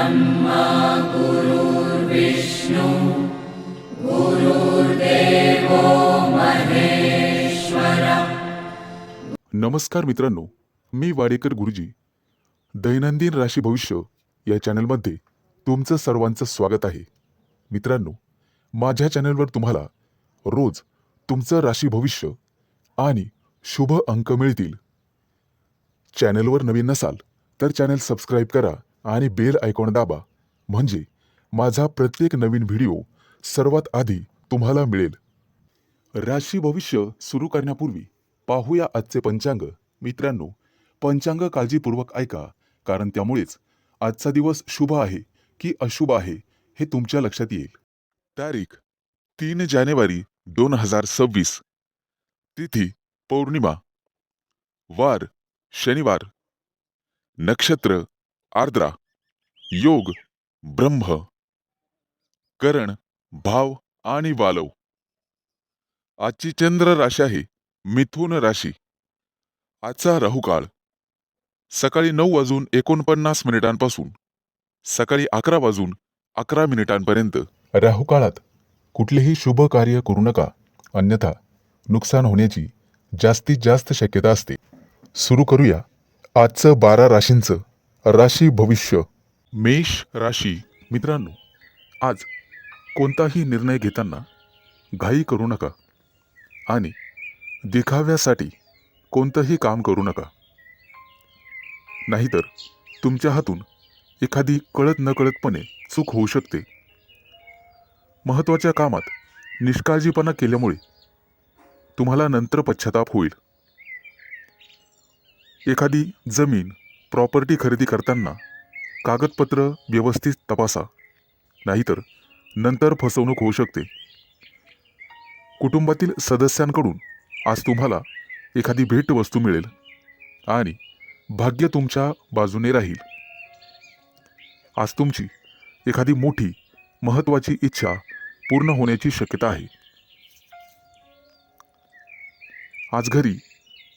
ब्रह्मा गुरुर्विष्णु गुरुर्देवो महेश्वरा। नमस्कार मित्रांनो, मी वाडेकर गुरुजी दैनंदिन राशी भविष्य या चॅनलमध्ये तुमचं सर्वांचं स्वागत आहे. मित्रांनो, माझ्या चॅनलवर तुम्हाला रोज तुमचं राशी भविष्य आणि शुभ अंक मिळतील. चॅनलवर नवीन नसाल तर चॅनल सबस्क्राईब करा आणि बेल आयकॉन दाबा, म्हणजे माझा प्रत्येक नवीन व्हिडिओ सर्वात आधी तुम्हाला मिळेल. राशी भविष्य सुरू करण्यापूर्वी पाहूया आजचे पंचांग. मित्रांनो, पंचांग काळजीपूर्वक ऐका, कारण त्यामुळेच आजचा दिवस शुभ आहे की अशुभ आहे हे तुमच्या लक्षात येईल. तारीख 3 जानेवारी 2026. तिथी पौर्णिमा. वार शनिवार. नक्षत्र आर्द्रा. योग ब्रह्म. करण भाव आणि वालव. आजची चंद्र राशी आहे मिथुन राशी. आजचा राहुकाळ सकाळी 9:49 पासून सकाळी 11:11 पर्यंत. राहुकाळात कुठलेही शुभ कार्य करू नका, अन्यथा नुकसान होण्याची जास्तीत जास्त शक्यता असते. सुरू करूया आजचं 12 राशींचं राशी भविष्य. मेष राशी. मित्रांनो, आज कोणताही निर्णय घेताना घाई करू नका आणि दिखाव्यासाठी कोणतंही काम करू नका, नाहीतर तुमच्या हातून एखादी कळत नकळतपणे चूक होऊ शकते. महत्त्वाच्या कामात निष्काळजीपणा केल्यामुळे तुम्हाला नंतर पश्चाताप होईल. एखादी जमीन प्रॉपर्टी खरेदी करताना कागदपत्र व्यवस्थित तपासा, नाहीतर नंतर फसवणूक होऊ शकते. कुटुंबातील सदस्यांकडून आज तुम्हाला एखादी भेटवस्तू मिळेल आणि भाग्य तुमच्या बाजूने राहील. आज तुमची एखादी मोठी महत्त्वाची इच्छा पूर्ण होण्याची शक्यता आहे. आज घरी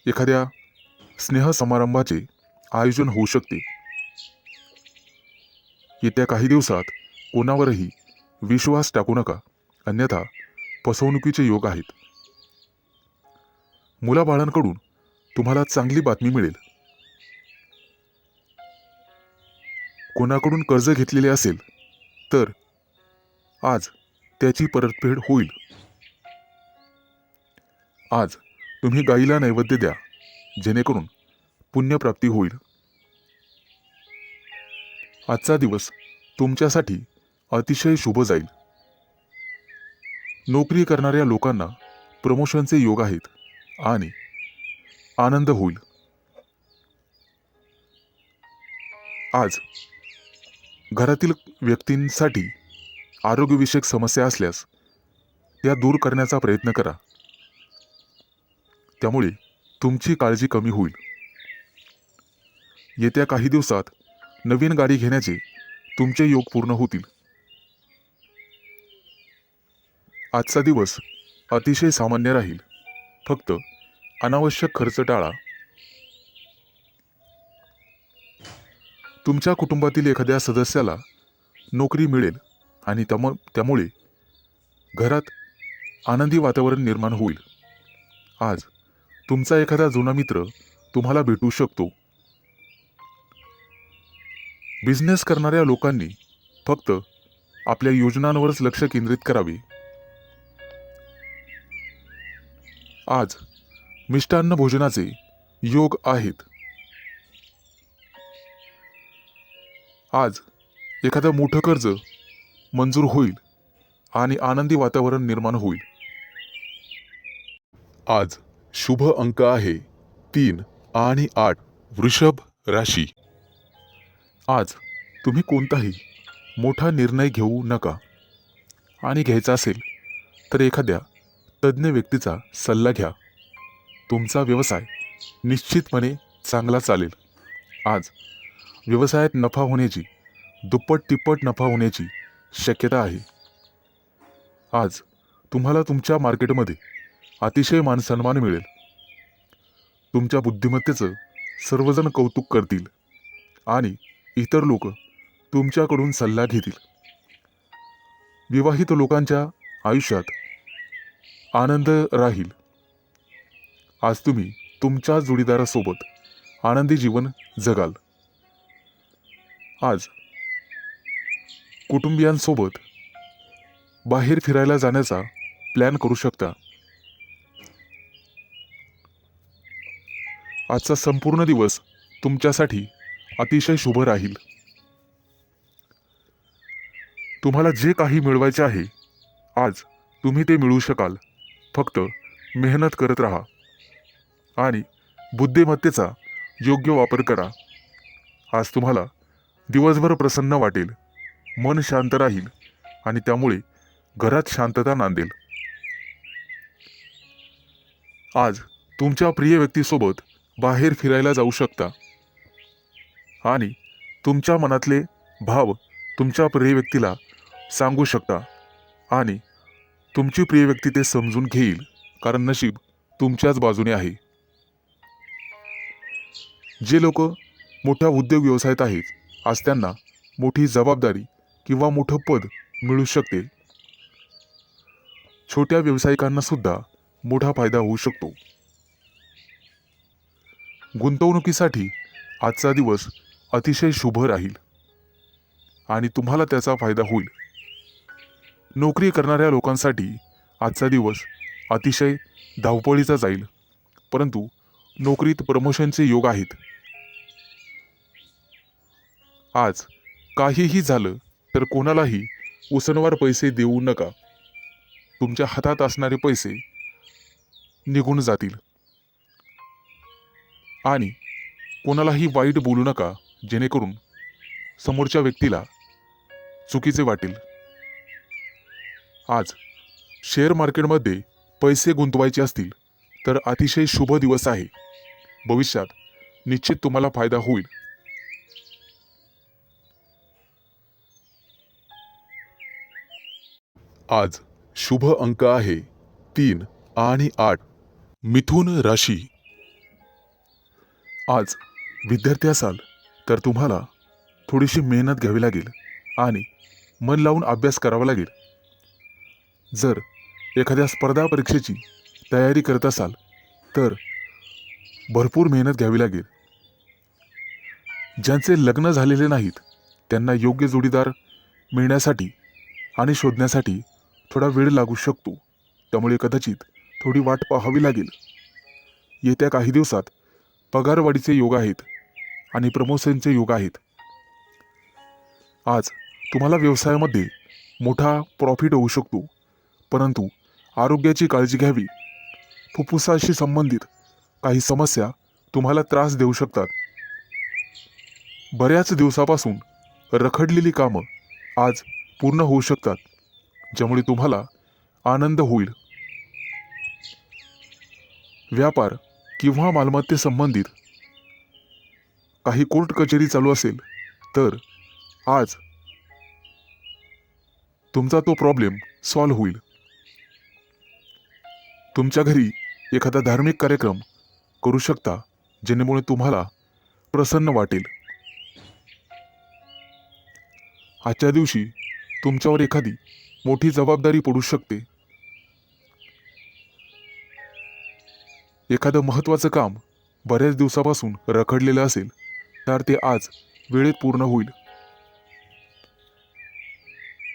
एखाद्या स्नेहसमारंभाचे आयोजन होऊ शकते. येत्या काही दिवसात कोणावरही विश्वास टाकू नका, अन्यथा फसवणुकीचे योग आहेत. मुलाबाळांकडून तुम्हाला चांगली बातमी मिळेल. कोणाकडून कर्ज घेतलेले असेल तर आज त्याची परतफेड होईल. आज तुम्ही गाईला नैवेद्य द्या, जेणेकरून पुण्यप्राप्ती होईल. आजचा दिवस तुमच्यासाठी अतिशय शुभ जाईल. नोकरी करणाऱ्या लोकांना प्रमोशनचे योग आहेत आणि आनंद होईल. आज घरातील व्यक्तींसाठी आरोग्यविषयक समस्या असल्यास त्या दूर करण्याचा प्रयत्न करा, त्यामुळे तुमची काळजी कमी होईल. येत्या काही दिवसात नवीन गाडी घेण्याचे तुमचे योग पूर्ण होतील. आजचा दिवस अतिशय सामान्य राहील. फक्त अनावश्यक खर्च टाळा. तुमच्या कुटुंबातील एखाद्या सदस्याला नोकरी मिळेल आणि त्यामुळे घरात आनंदी वातावरण निर्माण होईल. आज तुमचा एखादा जुना मित्र तुम्हाला भेटू शकतो. बिझनेस करणाऱ्या लोकांनी फक्त आपल्या योजनांवरच लक्ष केंद्रित करावे. आज मिष्टान्न भोजनाचे योग आहेत. आज एखादं मोठं कर्ज मंजूर होईल आणि आनंदी वातावरण निर्माण होईल. आज शुभ अंक आहे 3 आणि 8. वृषभ राशी. आज तुम्ही कोणताही मोठा निर्णय घेऊ नका, आणि घ्यायचा असेल तर एखाद्या तज्ज्ञ व्यक्तीचा सल्ला घ्या. तुमचा व्यवसाय निश्चितपणे चांगला चालेल. आज व्यवसायात नफा होण्याची, दुप्पट तिप्पट नफा होण्याची शक्यता आहे. आज तुम्हाला तुमच्या मार्केटमध्ये अतिशय मानसन्मान मिळेल. तुमच्या बुद्धिमत्तेचं सर्वजण कौतुक करतील आणि इतर लोक तुमच्याकडून सल्ला घेतील. विवाहित लोकांच्या आयुष्यात आनंद राहील. आज तुम्ही तुमच्या जोडीदारासोबत आनंदी जीवन जगाल. आज कुटुंबियांसोबत बाहेर फिरायला जाण्याचा प्लॅन करू शकता. आजचा संपूर्ण दिवस तुमच्यासाठी अतिशय शुभ राहील. तुम्हाला जे काही मिळवायचे आहे आज तुम्ही ते मिळवू शकाल. फक्त मेहनत करत राहा आणि बुद्धिमत्तेचा योग्य वापर करा. आज तुम्हाला दिवसभर प्रसन्न वाटेल, मन शांत राहील आणि त्यामुळे घरात शांतता नांदेल. आज तुमच्या प्रिय व्यक्तीसोबत बाहेर फिरायला जाऊ शकता आणि तुमच्या मनातले भाव तुमच्या प्रिय व्यक्तीला सांगू शकता आणि तुमची प्रिय व्यक्ती ते समजून घेईल, कारण नशीब तुमच्याच बाजूने आहे. जे लोक मोठ्या उद्योग व्यवसायात आहेत, आज त्यांना मोठी जबाबदारी किंवा मोठं पद मिळू शकते. छोट्या व्यावसायिकांना सुद्धा मोठा फायदा होऊ शकतो. गुंतवणुकीसाठी आजचा दिवस अतिशय शुभ राहील आणि तुम्हाला त्याचा फायदा होईल. नोकरी करणाऱ्या लोकांसाठी आजचा दिवस अतिशय धावपळीचा जाईल, परंतु नोकरीत प्रमोशनचे योग आहेत. आज काहीही झालं तर कोणालाही उसनवार पैसे देऊ नका. तुमच्या हातात असणारे पैसे निघून जातील आणि कोणालाही वाईट बोलू नका, जेणेकरून समोरच्या व्यक्तीला चुकीचे वाटेल. आज शेअर मार्केटमध्ये पैसे गुंतवायचे असतील तर अतिशय शुभ दिवस आहे. भविष्यात निश्चित तुम्हाला फायदा होईल. आज शुभ अंक आहे 3 आणि 8. मिथुन राशी. आज विद्यार्थी असाल तर तुम्हाला थोडीशी मेहनत घ्यावी लागेल आणि मन लावून अभ्यास करावा लागेल. जर एखाद्या स्पर्धा परीक्षेची तयारी करत असाल तर भरपूर मेहनत घ्यावी लागेल. ज्यांचे लग्न झालेले नाहीत त्यांना योग्य जोडीदार मिळण्यासाठी आणि शोधण्यासाठी थोडा वेळ लागू शकतो. त्यामुळे कदाचित थोडी वाट पाहावी लागेल. येत्या काही दिवसात पगारवाढीचे योग आहेत आणि प्रमोशनचे योग आहेत. आज तुम्हाला व्यवसायामध्ये मोठा प्रॉफिट होऊ शकतो, परंतु आरोग्याची काळजी घ्यावी. फुफ्फुसाशी संबंधित काही समस्या तुम्हाला त्रास देऊ शकतात. बऱ्याच दिवसापासून रखडलेली कामं आज पूर्ण होऊ शकतात, ज्यामुळे तुम्हाला आनंद होईल. व्यापार किंवा मालमत्तेसंबंधित काही कोर्ट कचेरी चालू असेल तर आज तुमचा तो प्रॉब्लेम सॉल्व्ह होईल. तुमच्या घरी एखादा धार्मिक कार्यक्रम करू शकता, जेणेमुळे तुम्हाला प्रसन्न वाटेल. आजच्या दिवशी तुमच्यावर एखादी मोठी जबाबदारी पडू शकते. एखादं महत्त्वाचं काम बऱ्याच दिवसापासून रखडलेलं असेल तर ते आज वेळेत पूर्ण होईल.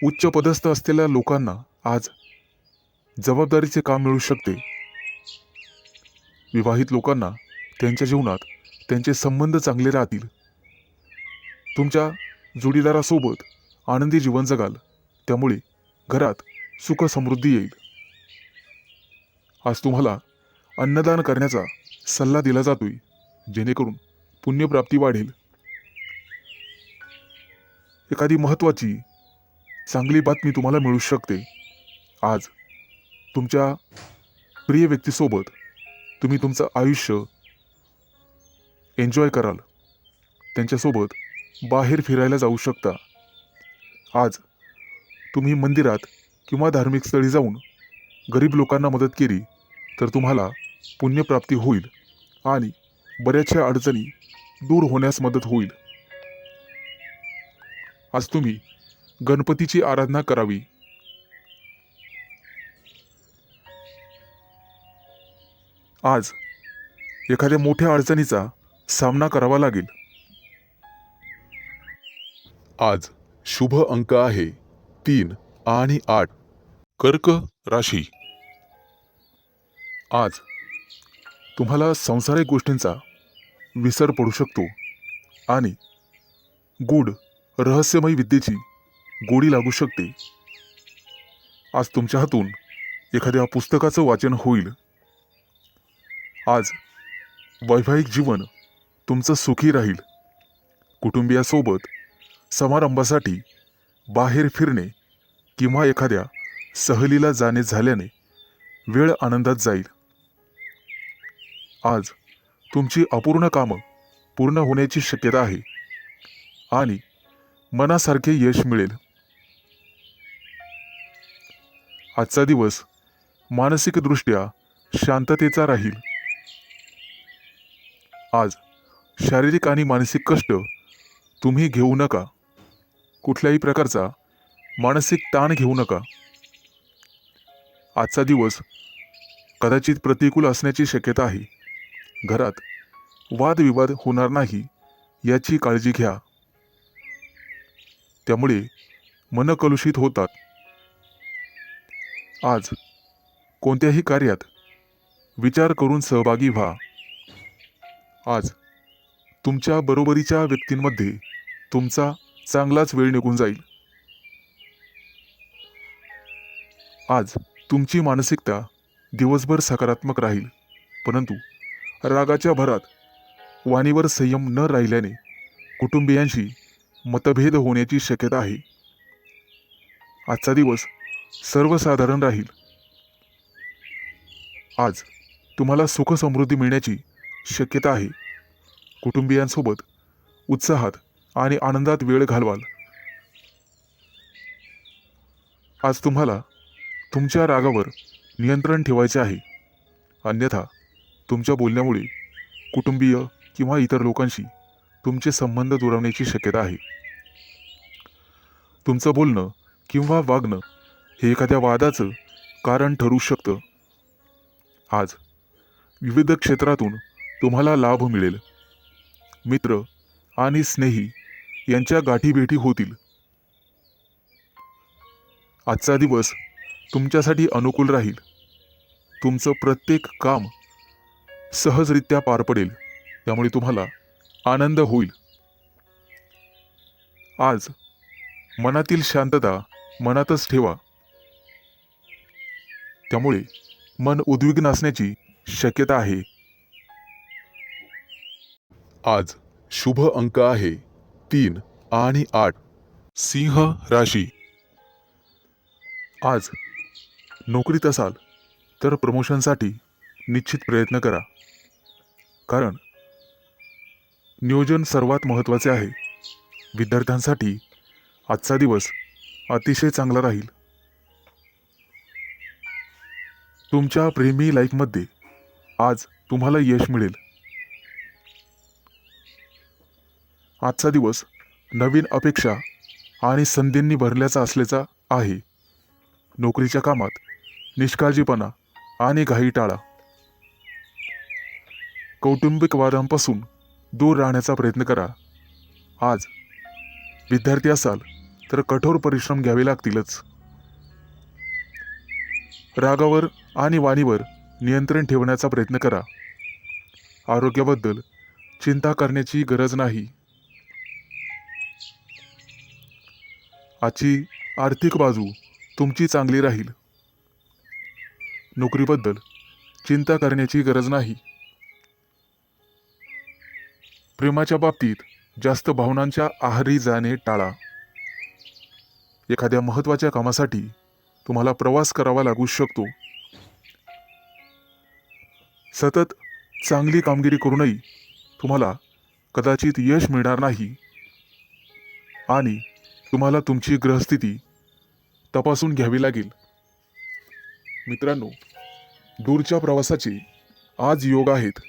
उच्च पदस्थ असलेल्या लोकांना आज जबाबदारीचे काम मिळू शकते. विवाहित लोकांना त्यांच्या जीवनात त्यांचे संबंध चांगले राहतील. तुमच्या जोडीदारासोबत आनंदी जीवन जगाल, त्यामुळे घरात सुख समृद्धी येईल. आज तुम्हाला अन्नदान करण्याचा सल्ला दिला जातोय, जेणेकरून पुण्यप्राप्ती वाढेल. एखादी महत्त्वाची चांगली बातमी तुम्हाला मिळू शकते. आज तुमच्या प्रिय व्यक्तीसोबत तुम्ही तुमचं आयुष्य एन्जॉय कराल. त्यांच्यासोबत बाहेर फिरायला जाऊ शकता. आज तुम्ही मंदिरात किंवा धार्मिक स्थळी जाऊन गरीब लोकांना मदत केली तर तुम्हाला पुण्यप्राप्ती होईल आणि बऱ्याचशा अडचणी दूर होण्यास मदत होईल. आज तुम्ही गणपतीची आराधना करावी. आज एखाद्या मोठ्या अडचणीचा सामना करावा लागेल. आज शुभ अंक आहे 3 आणि 8. कर्क राशी. आज तुम्हाला सांसारिक गोष्टींचा विसर पडू शकतो आणि गूढ रहस्यमय विद्येची गोडी लागू शकते. आज तुमच्या हातून एखाद्या पुस्तकाचं वाचन होईल. आज वैवाहिक जीवन तुमचं सुखी राहील. कुटुंबियासोबत समारंभासाठी बाहेर फिरणे किंवा एखाद्या सहलीला जाणे झाल्याने वेळ आनंदात जाईल. आज तुमची अपूर्ण कामं पूर्ण होण्याची शक्यता आहे आणि मनासारखे यश मिळेल. आजचा दिवस मानसिकदृष्ट्या शांततेचा राहील. आज शारीरिक आणि मानसिक कष्ट तुम्ही घेऊ नका. कुठल्याही प्रकारचा मानसिक ताण घेऊ नका. आजचा दिवस कदाचित प्रतिकूल असण्याची शक्यता आहे. घरात वादविवाद होणार नाही याची काळजी घ्या. त्यामुळे मन कलुषित होतात. आज कोणत्याही कार्यात विचार करून सहभागी व्हा. आज तुमच्या बरोबरीच्या व्यक्तींमध्ये तुमचा चांगलाच वेळ निघून जाईल. आज तुमची मानसिकता दिवसभर सकारात्मक राहील, परंतु रागाच्या भरात वाणीवर संयम न राहिल्याने कुटुंबियांशी मतभेद होण्याची शक्यता आहे. आजचा दिवस सर्वसाधारण राहील. आज तुम्हाला सुख समृद्धी मिळण्याची शक्यता आहे. कुटुंबियांसोबत उत्साहात आणि आनंदात वेळ घालवाल. आज तुम्हाला तुमच्या रागावर नियंत्रण ठेवायचे आहे, अन्यथा तुमच्या बोलण्यामुळे कुटुंबीय किंवा इतर लोकांशी तुमचे संबंध दुरावण्याची शक्यता आहे. तुमचं बोलणं किंवा वागणं हे एखाद्या वादाचं कारण ठरू शकतं. आज विविध क्षेत्रातून तुम्हाला लाभ मिळेल. मित्र आणि स्नेही यांच्या गाठीभेटी होतील. आजचा दिवस तुमच्यासाठी अनुकूल राहील. तुमचं प्रत्येक काम सहजरित्या पार पडेल, त्यामुळे तुम्हाला आनंद होईल. आज मनातील शांतता मनातच ठेवा, त्यामुळे मन उद्विग्न असण्याची शक्यता आहे. आज शुभ अंक आहे 3 आणि 8. सिंह राशी. आज नोकरीत असाल तर प्रमोशनसाठी निश्चित प्रयत्न करा, कारण नियोजन सर्वात महत्त्वाचे आहे. विद्यार्थ्यांसाठी आजचा दिवस अतिशय चांगला राहील. तुमच्या प्रेमी लाईफमध्ये आज तुम्हाला यश मिळेल. आजचा दिवस नवीन अपेक्षा आणि संधींनी भरल्याचा असल्याचा आहे. नोकरीच्या कामात निष्काळजीपणा आणि घाई टाळा. कौटुंबिक वादांपासून दूर राहण्याचा प्रयत्न करा. आज विद्यार्थी असाल तर कठोर परिश्रम घ्यावे लागतीलच. रागावर आणि वाणीवर नियंत्रण ठेवण्याचा प्रयत्न करा. आरोग्याबद्दल चिंता करण्याची गरज नाही. आजची आर्थिक बाजू तुमची चांगली राहील. नोकरीबद्दल चिंता करण्याची गरज नाही. प्रेमाच्या बाबतीत जास्त भावनांच्या आहारी जाणे टाळा. एखाद्या महत्त्वाच्या कामासाठी तुम्हाला प्रवास करावा लागू शकतो. सतत चांगली कामगिरी करूनही तुम्हाला कदाचित यश मिळणार नाही आणि तुम्हाला तुमची ग्रहस्थिती तपासून घ्यावी लागेल. मित्रांनो, दूरच्या प्रवासाचे आज योग आहेत.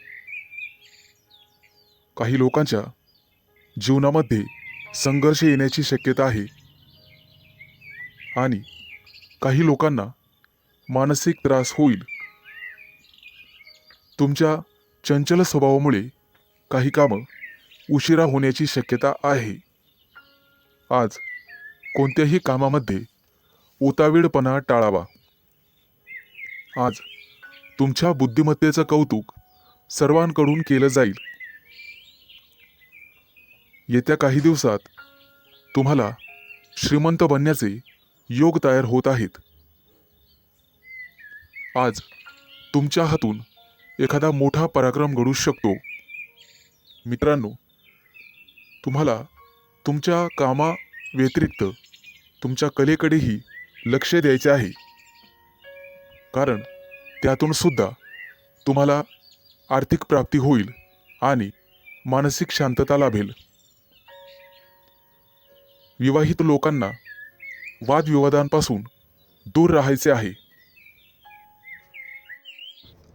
काही लोकांच्या जीवनामध्ये संघर्ष येण्याची शक्यता आहे आणि काही लोकांना मानसिक त्रास होईल. तुमच्या चंचल स्वभावामुळे काही कामं उशिरा होण्याची शक्यता आहे. आज कोणत्याही कामामध्ये उतावीळपणा टाळावा. आज तुमच्या बुद्धिमत्तेचं कौतुक सर्वांकडून केलं जाईल. येत्या काही दिवसात तुम्हाला श्रीमंत बनण्याचे योग तयार होत आहेत. आज तुमच्या हातून एखादा मोठा पराक्रम घडू शकतो. मित्रांनो, तुम्हाला तुमच्या कामा व्यतिरिक्त तुमच्या कलेकडेही लक्ष द्यायचे आहे, कारण त्यातून सुद्धा तुम्हाला आर्थिक प्राप्ती होईल आणि मानसिक शांतता लाभेल. विवाहित लोकांना वादविवादांपासून दूर राहायचे आहे.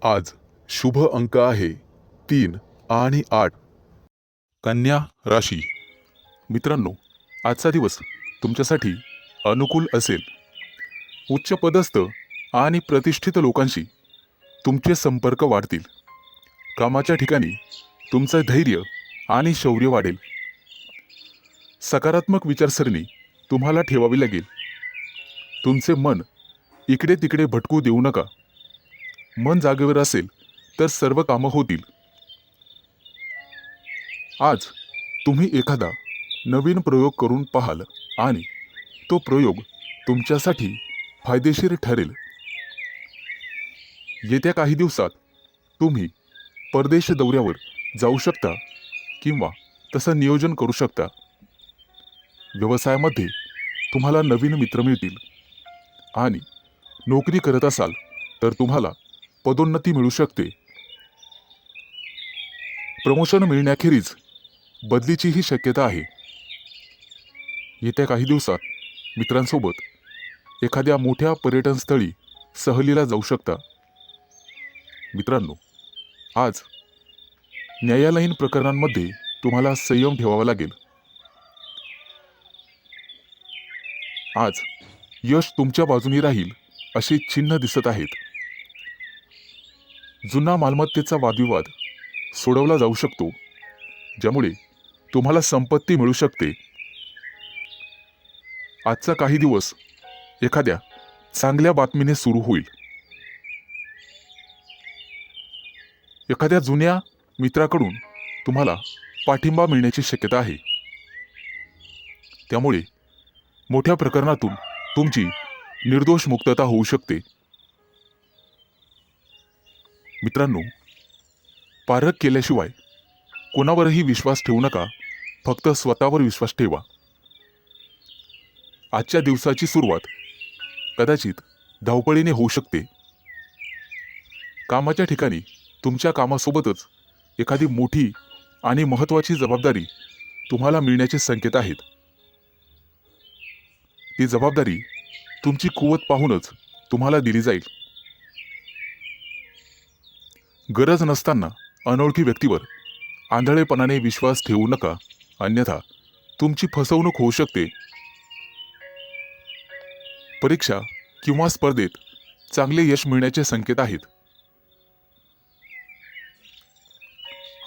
आज शुभ अंक आहे 3 आणि 8. कन्या राशी. मित्रांनो, आजचा दिवस तुमच्यासाठी अनुकूल असेल. उच्च पदस्थ आणि प्रतिष्ठित लोकांशी तुमचे संपर्क वाढतील. कामाच्या ठिकाणी तुमचं धैर्य आणि शौर्य वाढेल. सकारात्मक विचारसरणी तुम्हाला ठेवावी लागेल. तुमचे मन इकडे तिकडे भटकू देऊ नका. मन जागेवर असेल तर सर्व कामं होतील. आज तुम्ही एखादा नवीन प्रयोग करून पाहाल आणि तो प्रयोग तुमच्यासाठी फायदेशीर ठरेल. येत्या काही दिवसात तुम्ही परदेश दौऱ्यावर जाऊ शकता किंवा तसं नियोजन करू शकता. व्यवसायामध्ये तुम्हाला नवीन मित्र मिळतील आणि नोकरी करत असाल तर तुम्हाला पदोन्नती मिळू शकते. प्रमोशन मिळण्याखेरीज बदलीचीही शक्यता आहे. येत्या काही दिवसात मित्रांसोबत एखाद्या मोठ्या पर्यटन स्थळी सहलीला जाऊ शकता. मित्रांनो, आज न्यायालयीन प्रकरणांमध्ये तुम्हाला संयम ठेवावा लागेल. आज यश तुमच्या बाजूने राहील अशी चिन्ह दिसत आहेत. जुना मालमत्तेचा वादविवाद सोडवला जाऊ शकतो, ज्यामुळे तुम्हाला संपत्ती मिळू शकते. आजचा काही दिवस एखाद्या चांगल्या बातमीने सुरू होईल. एखाद्या जुन्या मित्राकडून तुम्हाला पाठिंबा मिळण्याची शक्यता आहे. त्यामुळे मोठ्या प्रकरणातून तुमची निर्दोष मुक्तता होऊ शकते. मित्रांनो, पारख केल्याशिवाय कोणावरही विश्वास ठेवू नका. फक्त स्वतःवर विश्वास ठेवा. आजच्या दिवसाची सुरुवात कदाचित धावपळीने होऊ शकते. कामाच्या ठिकाणी तुमच्या कामासोबतच एखादी मोठी आणि महत्त्वाची जबाबदारी तुम्हाला मिळण्याचे संकेत आहेत. ती जबाबदारी तुमची कुवत पाहूनच तुम्हाला दिली जाईल. गरज नसताना अनोळखी व्यक्तीवर आंधळेपणाने विश्वास ठेवू नका, अन्यथा तुमची फसवणूक होऊ शकते. परीक्षा किंवा स्पर्धेत चांगले यश मिळण्याचे संकेत आहेत.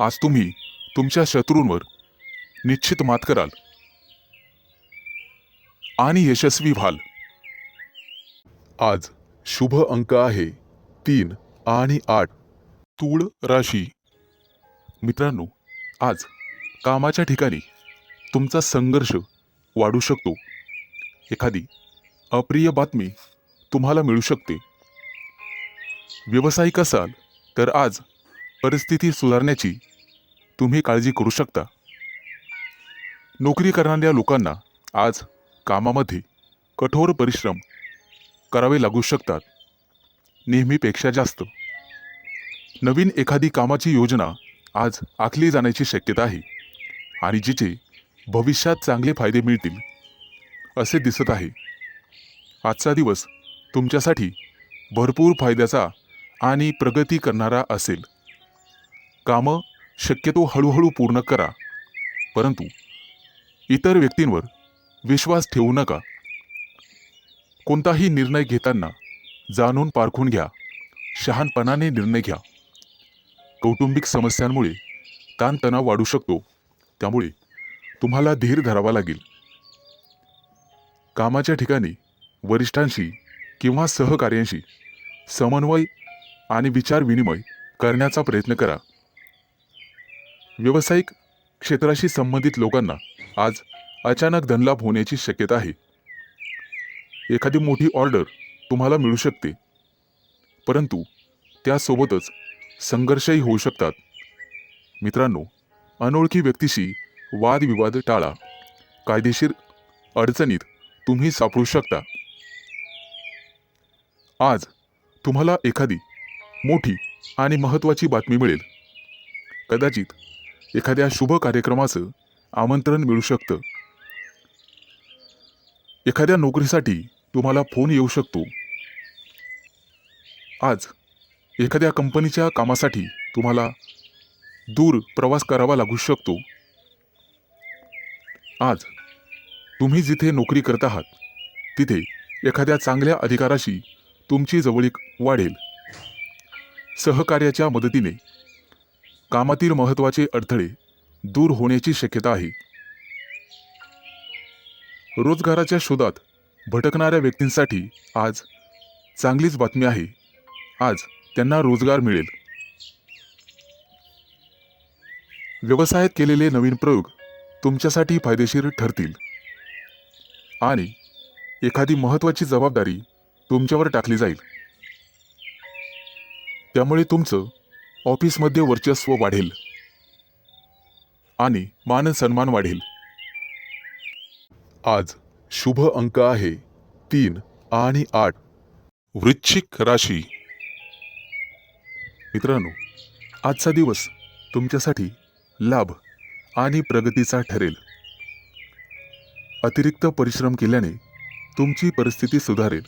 आज तुम्ही तुमच्या शत्रूंवर निश्चित मात कराल आणि यशस्वी व्हाल. आज शुभ अंक आहे 3 आणि 8. तूळ राशी. मित्रांनो, आज कामाच्या ठिकाणी तुमचा संघर्ष वाढू शकतो. एखादी अप्रिय बातमी तुम्हाला मिळू शकते. व्यावसायिक असाल तर आज परिस्थिती सुधारण्याची तुम्ही काळजी करू शकता. नोकरी करणाऱ्या लोकांना आज कामामध्ये कठोर परिश्रम करावे लागू शकतात, नेहमीपेक्षा जास्त. नवीन एखादी कामाची योजना आज आखली जाण्याची शक्यता आहे आणि जिचे भविष्यात चांगले फायदे मिळतील असे दिसत आहे. आजचा दिवस तुमच्यासाठी भरपूर फायद्याचा आणि प्रगती करणारा असेल. कामं शक्यतो हळूहळू पूर्ण करा, परंतु इतर व्यक्तींवर विश्वास ठेवू नका. कोणताही निर्णय घेताना जाणून पारखून घ्या. शहाणपणाने निर्णय घ्या. कौटुंबिक समस्यांमुळे ताणतणाव वाढू शकतो, त्यामुळे तुम्हाला धीर धरावा लागेल. कामाच्या ठिकाणी वरिष्ठांशी किंवा सहकार्यांशी समन्वय आणि विचार विनिमय करण्याचा प्रयत्न करा. व्यावसायिक क्षेत्राशी संबंधित लोकांना आज अचानक धनलाभ होण्याची शक्यता आहे. एखादी मोठी ऑर्डर तुम्हाला मिळू शकते, परंतु त्यासोबतच संघर्षही होऊ शकतात. मित्रांनो, अनोळखी व्यक्तीशी वादविवाद टाळा. कायदेशीर अडचणीत तुम्ही सापडू शकता. आज तुम्हाला एखादी मोठी आणि महत्त्वाची बातमी मिळेल. कदाचित एखाद्या शुभ कार्यक्रमाचं आमंत्रण मिळू शकतं. एखाद्या नोकरीसाठी तुम्हाला फोन येऊ शकतो. आज एखाद्या कंपनीच्या कामासाठी तुम्हाला दूर प्रवास करावा लागू शकतो. आज तुम्ही जिथे नोकरी करत आहात तिथे एखाद्या चांगल्या अधिकाराशी तुमची जवळीक वाढेल. सहकार्याच्या मदतीने कामातील महत्त्वाचे अडथळे दूर होण्याची शक्यता आहे. रोजगाराच्या शोधात भटकणाऱ्या व्यक्तींसाठी आज चांगलीच बातमी आहे. आज त्यांना रोजगार मिळेल. व्यवसायात केलेले नवीन प्रयोग तुमच्यासाठी फायदेशीर ठरतील आणि एखादी महत्त्वाची जबाबदारी तुमच्यावर टाकली जाईल. त्यामुळे तुमचं ऑफिसमध्ये वर्चस्व वाढेल आणि मान सन्मान वाढेल. आज शुभ अंक आहे 3 आणि 8. वृश्चिक राशी. मित्रांनो, आजचा दिवस तुमच्यासाठी लाभ आणि प्रगतीचा ठरेल. अतिरिक्त परिश्रम केल्याने तुमची परिस्थिती सुधारेल.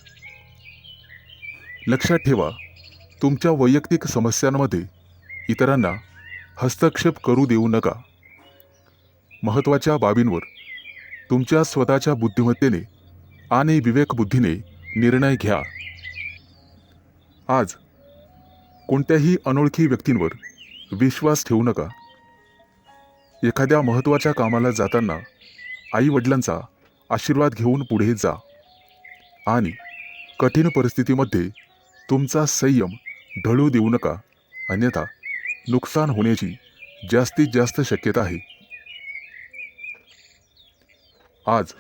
लक्षात ठेवा, तुमच्या वैयक्तिक समस्यांमध्ये इतरांना हस्तक्षेप करू देऊ नका. महत्त्वाच्या बाबींवर तुमच्या स्वतःच्या बुद्धिमत्तेने आणि विवेकबुद्धीने निर्णय घ्या. आज कोणत्याही अनोळखी व्यक्तींवर विश्वास ठेवू नका. एखाद्या महत्त्वाच्या कामाला जाताना आई-वडिलांचा आशीर्वाद घेऊन पुढे जा आणि कठीण परिस्थितीमध्ये तुमचा संयम ढळू देऊ नका, अन्यथा नुकसान होण्याची जास्तीत जास्त शक्यता आहे. आज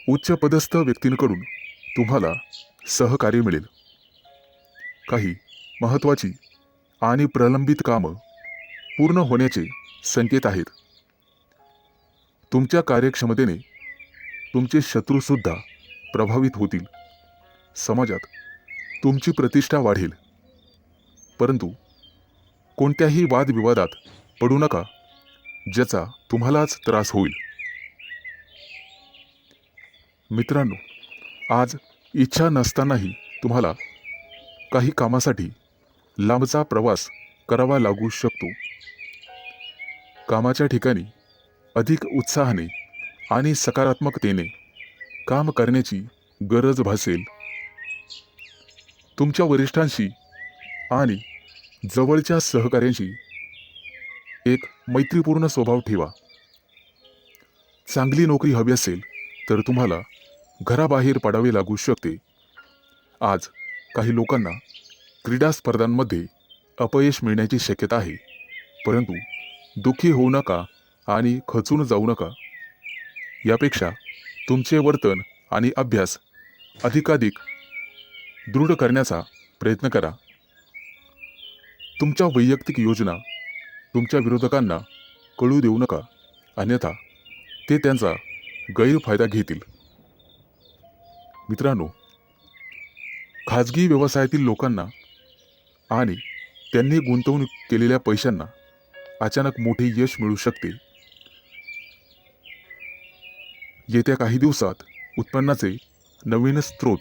उच्चपदस्थ व्यक्तींकडून तुम्हाला सहकार्य मिळेल. काही महत्त्वाची आणि प्रलंबित कामं पूर्ण होण्याचे संकेत आहेत. तुमच्या कार्यक्षमतेने तुमचे शत्रूसुद्धा प्रभावित होतील. समाजात तुमची प्रतिष्ठा वाढेल, परंतु कोणत्याही वादविवादात पडू नका, ज्याचा तुम्हालाच त्रास होईल. मित्रांनो, आज इच्छा नसतानाही तुम्हाला काही कामासाठी लांबचा प्रवास करावा लागू शकतो. कामाच्या ठिकाणी अधिक उत्साहाने आणि सकारात्मकतेने काम करण्याची गरज भासेल. तुमच्या वरिष्ठांशी आणि जवळच्या सहकाऱ्यांशी एक मैत्रीपूर्ण स्वभाव ठेवा. चांगली नोकरी हवी असेल तर तुम्हाला घराबाहेर पडावे लागू शकते. आज काही लोकांना क्रीडा स्पर्धांमध्ये अपयश मिळण्याची शक्यता आहे, परंतु दुःखी होऊ नका आणि खचून जाऊ नका. यापेक्षा तुमचे वर्तन आणि अभ्यास अधिकाधिक दृढ करण्याचा प्रयत्न करा. तुमच्या वैयक्तिक योजना तुमच्या विरोधकांना कळू देऊ नका, अन्यथा ते त्यांचा गैरफायदा घेतील. मित्रांनो, खाजगी व्यवसायातील लोकांना आणि त्यांनी गुंतवणूक केलेल्या पैशांना अचानक मोठे यश मिळू शकते. येत्या काही दिवसात उत्पन्नाचे नवीन स्रोत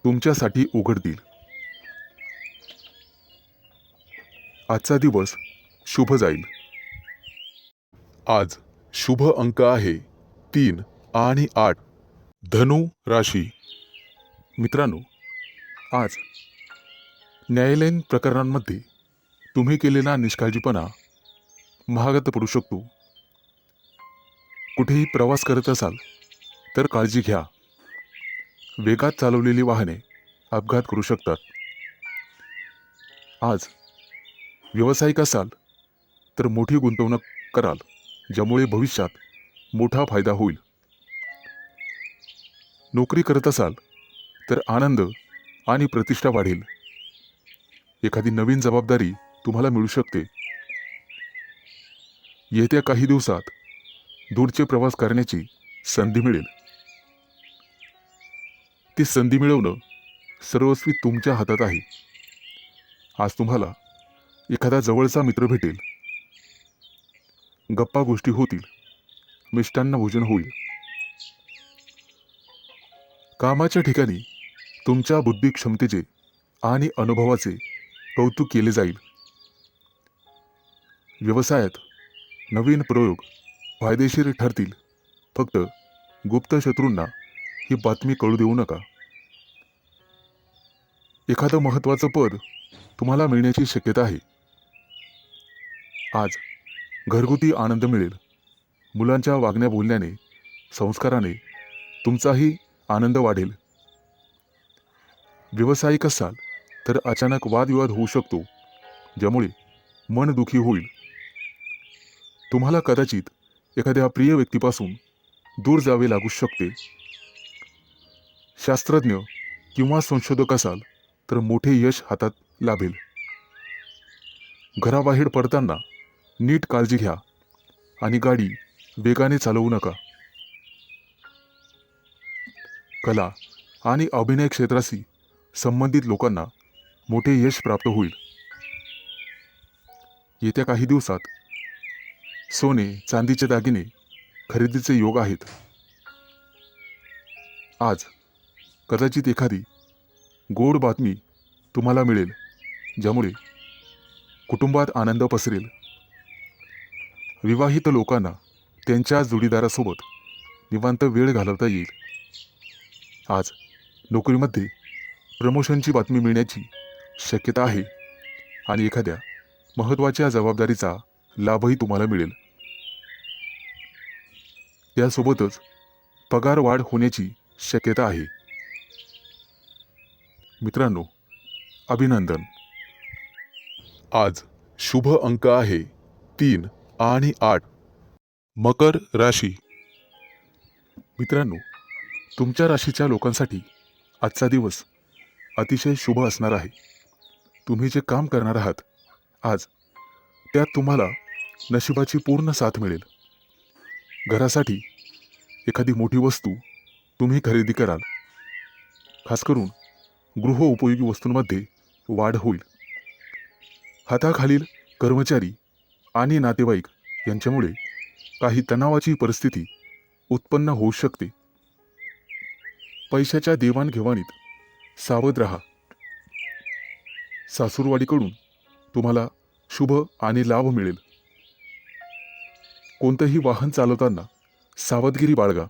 तुमच्यासाठी उघडतील. आजचा दिवस शुभ जाईल. आज शुभ अंक आहे 3 आणि 8 धनु राशी. मित्रांनो, आज न्यायालयीन प्रकरणांमध्ये तुम्ही केलेला निष्काळजीपणा महागात पडू शकतो. कुठेही प्रवास करत असाल तर काळजी घ्या. वेगात चालवलेली वाहने अपघात करू शकतात. आज व्यावसायिक असाल तर मोठी गुंतवणूक कराल, ज्यामुळे भविष्यात मोठा फायदा होईल. नोकरी करत असाल तर आनंद आणि प्रतिष्ठा वाढेल. एखादी नवीन जबाबदारी तुम्हाला मिळू शकते. येत्या काही दिवसात दूरचे प्रवास करण्याची संधी मिळेल. ती संधी मिळवणं सर्वस्वी तुमच्या हातात आहे. आज तुम्हाला एखादा जवळचा मित्र भेटेल. गप्पा गोष्टी होतील. मिष्टान्न भोजन होईल. कामाच्या ठिकाणी तुमच्या बुद्धी क्षमतेचे आणि अनुभवाचे कौतुक केले जाईल. व्यवसायात नवीन प्रयोग फायदेशीर ठरतील. फक्त गुप्त शत्रूंना ही बातमी कळू देऊ नका. एखादं महत्त्वाचं पद तुम्हाला मिळण्याची शक्यता आहे. आज घरगुती आनंद मिळेल. मुलांच्या वागण्या बोलण्याने, संस्काराने तुमचाही आनंद वाढेल. व्यावसायिक असाल तर अचानक वादविवाद होऊ शकतो, ज्यामुळे मन दुखी होईल. तुम्हाला कदाचित एखाद्या प्रिय व्यक्तीपासून दूर जावे लागू शकते. शास्त्रज्ञ किंवा संशोधक असाल तर मोठे यश हातात लाभेल. घराबाहेर पडताना नीट काळजी घ्या आणि गाडी वेगाने चालवू नका. कला आणि अभिनय क्षेत्राशी संबंधित लोकांना मोठे यश प्राप्त होईल. येत्या काही दिवसात सोने चांदीचे दागिने खरेदीचे योग आहेत. आज कदाचित एखादी गोड बातमी तुम्हाला मिळेल, ज्यामुळे कुटुंबात आनंद पसरेल. विवाहित लोकांना त्यांच्या जोडीदारासोबत निवांत वेळ घालवता येईल. आज नोकरीमध्ये प्रमोशनची बातमी मिळण्याची शक्यता आहे आणि एखाद्या महत्त्वाच्या जबाबदारीचा लाभही तुम्हाला मिळेल. त्यासोबतच पगार वाढ होण्याची शक्यता आहे. मित्रांनो, अभिनंदन. आज शुभ अंक आहे 3 आणि 8. मकर राशी. मित्रांनो, तुमच्या राशीच्या लोकांसाठी आजचा दिवस अतिशय शुभ असणार आहे. तुम्ही जे काम करणार आहात आज, त्यात तुम्हाला नशिबाची पूर्ण साथ मिळेल. घरासाठी एखादी मोठी वस्तू तुम्ही खरेदी कराल. खास करून गृहोपयोगी वस्तूंमध्ये वाढ होईल. हाताखालील कर्मचारी आणि नातेवाईक यांच्यामुळे काही तणावाची परिस्थिती उत्पन्न होऊ शकते. पैशाच्या देवाणघेवाणीत सावध राहा. सासूरवाडीकडून तुम्हाला शुभ आणि लाभ मिळेल. कोणतंही वाहन चालवताना सावधगिरी बाळगा.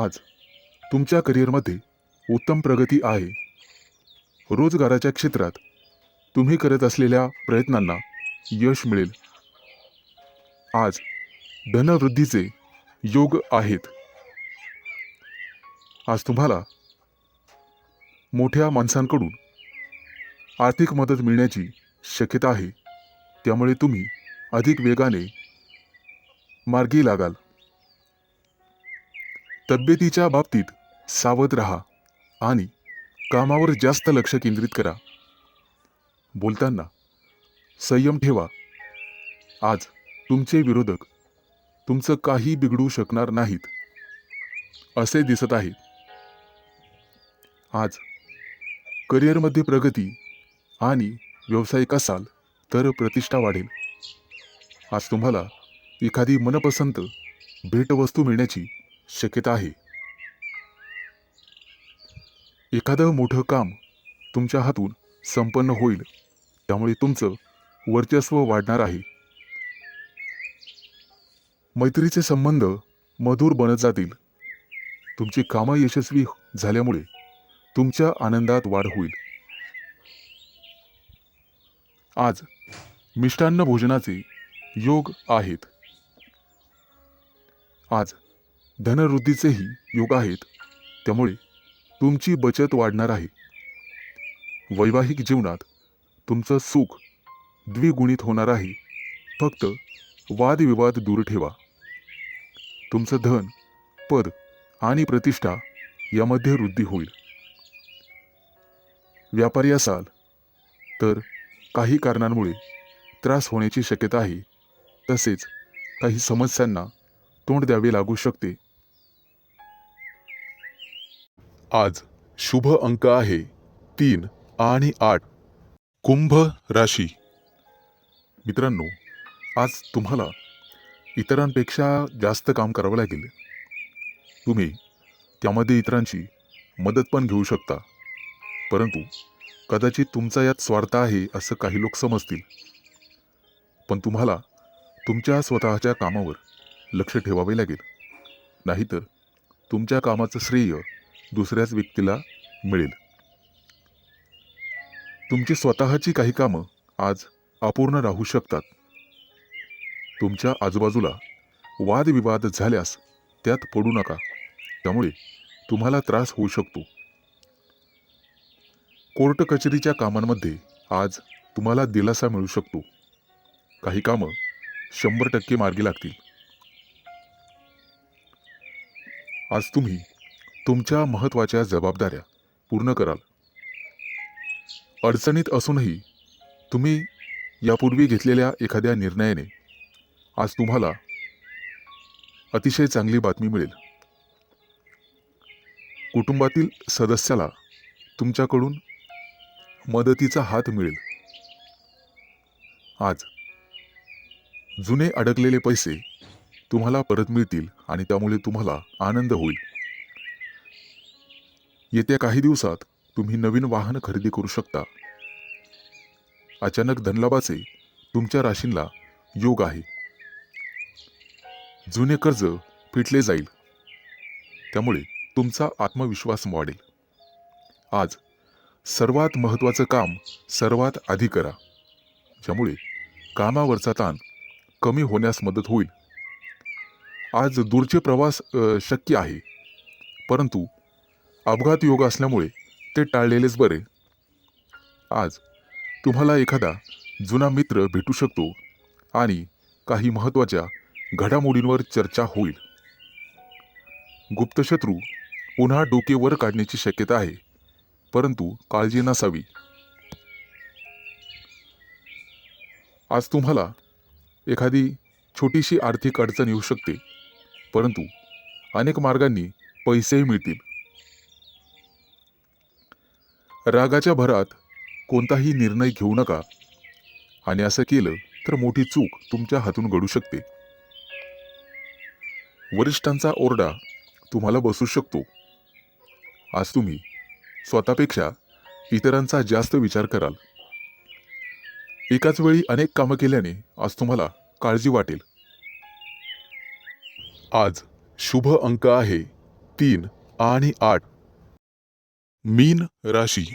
आज तुमच्या करिअरमध्ये उत्तम प्रगती आहे. रोजगाराच्या क्षेत्रात तुम्ही करत असलेल्या प्रयत्नांना यश मिळेल. आज धनवृद्धीचे योग आहेत. आज तुम्हाला मोठ्या माणसांकडून आर्थिक मदत मिळण्याची शक्यता आहे. त्यामुळे तुम्ही अधिक वेगाने मार्गी लागाल. तब्येतीच्या बाबतीत सावध राहा आणि कामावर जास्त लक्ष केंद्रित करा. बोलताना संयम ठेवा. आज तुमचे विरोधक तुमचं काही बिघडू शकणार नाहीत असे दिसत आहे. आज करिअरमध्ये प्रगती आणि व्यावसायिक असाल तर प्रतिष्ठा वाढेल. आज तुम्हाला एखादी मनपसंत भेटवस्तू मिळण्याची शक्यता आहे. एखादं मोठं काम तुमच्या हातून संपन्न होईल. त्यामुळे तुमचं वर्चस्व वाढणार आहे. मैत्रीचे संबंध मधुर बनत जातील. तुमची कामं यशस्वी झाल्यामुळे तुमच्या आनंदात वाढ होईल. आज मिष्टान्न भोजनाचे योग आहेत. आज धनवृद्धीचेही योग आहेत, त्यामुळे तुमची बचत वाढणार आहे. वैवाहिक जीवनात तुमचं सुख द्विगुणित होणार आहे. फक्त वादविवाद दूर ठेवा. तुमचं धन, पद आणि प्रतिष्ठा यामध्ये वृद्धी होईल. व्यापारी असाल तर काही कारणांमुळे त्रास होण्याची शक्यता आहे. तसेच काही समस्यांना तोंड द्यावे लागू शकते. आज शुभ अंक आहे 3 आणि 8. कुंभ राशी. मित्रांनो, आज तुम्हाला इतरांपेक्षा जास्त काम करावं लागेल. तुम्ही त्यामध्ये इतरांची मदत पण घेऊ शकता, परंतु कदाचित तुमचा यात स्वार्थ आहे असं काही लोक समजतील. पण तुम्हाला तुमच्या स्वतःच्या कामावर लक्ष ठेवावे लागेल, नाहीतर तुमच्या कामाचं श्रेय दुसऱ्याच व्यक्तीला मिळेल. तुमची स्वतःची काही कामं आज अपूर्ण राहू शकतात. तुमच्या आजूबाजूला वादविवाद झाल्यास त्यात पडू नका, त्यामुळे तुम्हाला त्रास होऊ शकतो. कोर्ट कचेरीच्या कामांमध्ये आज तुम्हाला दिलासा मिळू शकतो. काही कामं 100% मार्गी लागतील. आज तुम्ही तुमच्या महत्त्वाच्या जबाबदाऱ्या पूर्ण कराल. अडचणीत असूनही तुम्ही यापूर्वी घेतलेल्या एखाद्या निर्णयाने आज तुम्हाला अतिशय चांगली बातमी मिळेल. कुटुंबातील सदस्याला तुमच्याकडून मदतीचा हात मिळेल. आज जुने अडकलेले पैसे तुम्हाला परत मिळतील आणि त्यामुळे तुम्हाला आनंद होईल. येत्या काही दिवसात तुम्ही नवीन वाहन खरेदी करू शकता. अचानक धनलाभाचे तुमच्या राशींना योग आहे. जुने कर्ज फिटले जाईल, त्यामुळे तुमचा आत्मविश्वास वाढेल. आज सर्वात महत्त्वाचं काम सर्वात आधी करा, ज्यामुळे कामावरचा ताण कमी होण्यास मदत होईल. आज दूरचे प्रवास शक्य आहे, परंतु अपघात योग असल्यामुळे ते टाळलेलेच बरे. आज तुम्हाला एखादा जुना मित्र भेटू शकतो आणि काही महत्त्वाच्या घडामोडींवर चर्चा होईल. गुप्तशत्रू पुन्हा डोके वर काढण्याची शक्यता आहे, परंतु काळजी नसावी. आज तुम्हाला एखादी छोटीशी आर्थिक अडचण येऊ शकते, परंतु अनेक मार्गांनी पैसेही मिळतील. रागाच्या भरात कोणताही निर्णय घेऊ नका, आणि असं केलं तर मोठी चूक तुमच्या हातून घडू शकते. वरिष्ठांचा ओरडा तुम्हाला बसू शकतो. आज तुम्ही स्वतःपेक्षा इतरांचा जास्त विचार कराल. एकाच वेळी अनेक कामं केल्याने आज तुम्हाला काळजी वाटेल. आज शुभ अंक आहे 3 आणि 8. मीन राशी.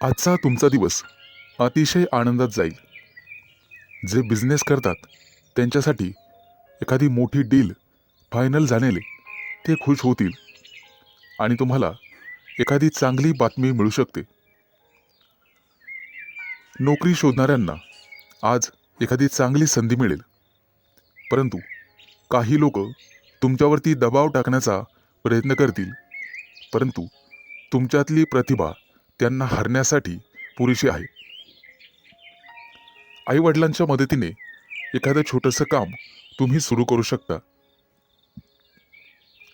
आजचा तुमचा दिवस अतिशय आनंदात जाईल. जे बिझनेस करतात त्यांच्यासाठी एखादी मोठी डील फायनल झालेले ते खुश होतील आणि तुम्हाला एखादी चांगली बातमी मिळू शकते. नोकरी शोधणाऱ्यांना आज एखादी चांगली संधी मिळेल, परंतु काही लोक तुमच्यावरती दबाव टाकण्याचा प्रयत्न करतील, परंतु तुमच्यातली प्रतिभा त्यांना हरण्यासाठी पुरेशी आहे. आईवडिलांच्या मदतीने एखादं छोटंसं काम तुम्ही सुरू करू शकता.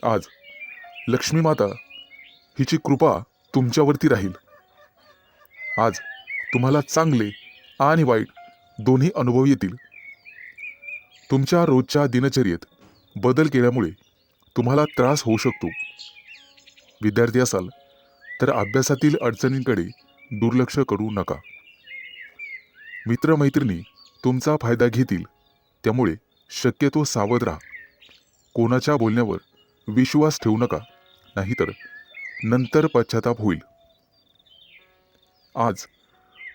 आज लक्ष्मी माता हिची कृपा तुमच्यावरती राहील. आज तुम्हाला चांगले आणि वाईट दोन्ही अनुभव येतील. तुमच्या रोजच्या दिनचर्येत बदल केल्यामुळे तुम्हाला त्रास होऊ शकतो. विद्यार्थी असाल तर अभ्यासातील अडचणींकडे दुर्लक्ष करू नका. मित्रमैत्रिणी तुमचा फायदा घेतील, त्यामुळे शक्यतो सावध राहा. कोणाच्या बोलण्यावर विश्वास ठेवू नका, नाहीतर नंतर पश्चाताप होईल. आज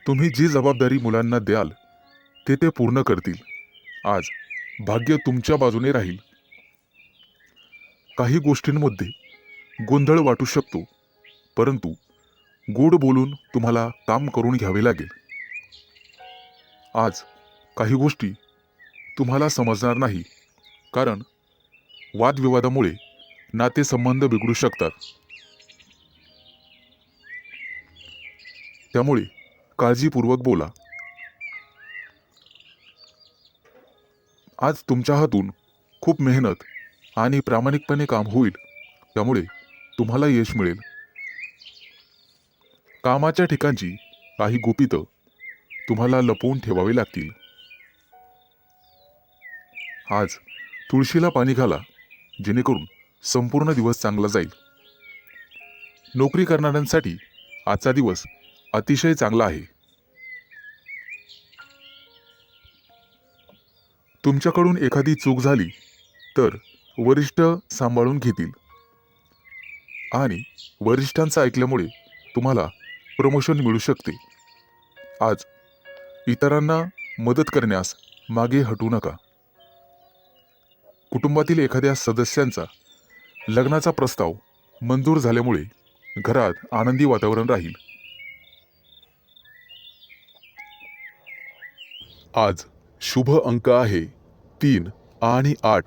तुम्ही जी जबाबदारी मुलांना द्याल ते पूर्ण करतील. आज भाग्य तुमच्या बाजूने राहील. काही गोष्टींमध्ये गोंधळ वाटू शकतो, परंतु गोड बोलून तुम्हाला काम करून घ्यावे लागेल. आज काही गोष्टी तुम्हाला समजणार नाही, कारण वादविवादामुळे नातेसंबंध बिघडू शकतात. त्यामुळे काळजीपूर्वक बोला. आज तुमच्या हातून खूप मेहनत आणि प्रामाणिकपणे काम होईल, त्यामुळे तुम्हाला यश मिळेल. कामाच्या ठिकाणची काही गुपितं तुम्हाला लपवून ठेवावी लागतील. आज तुळशीला पाणी घाला, जेणेकरून संपूर्ण दिवस चांगला जाईल. नोकरी करणाऱ्यांसाठी आजचा दिवस अतिशय चांगला आहे. तुमच्याकडून एखादी चूक झाली तर वरिष्ठ सांभाळून घेतील आणि वरिष्ठांचं ऐकल्यामुळे तुम्हाला प्रमोशन मिळू शकते. आज इतरांना मदत करण्यास मागे हटू नका. कुटुंबातील एखाद्या सदस्यांचा लग्नाचा प्रस्ताव मंजूर झाल्यामुळे घरात आनंदी वातावरण राहील. आज शुभ अंक आहे 3 आणि 8.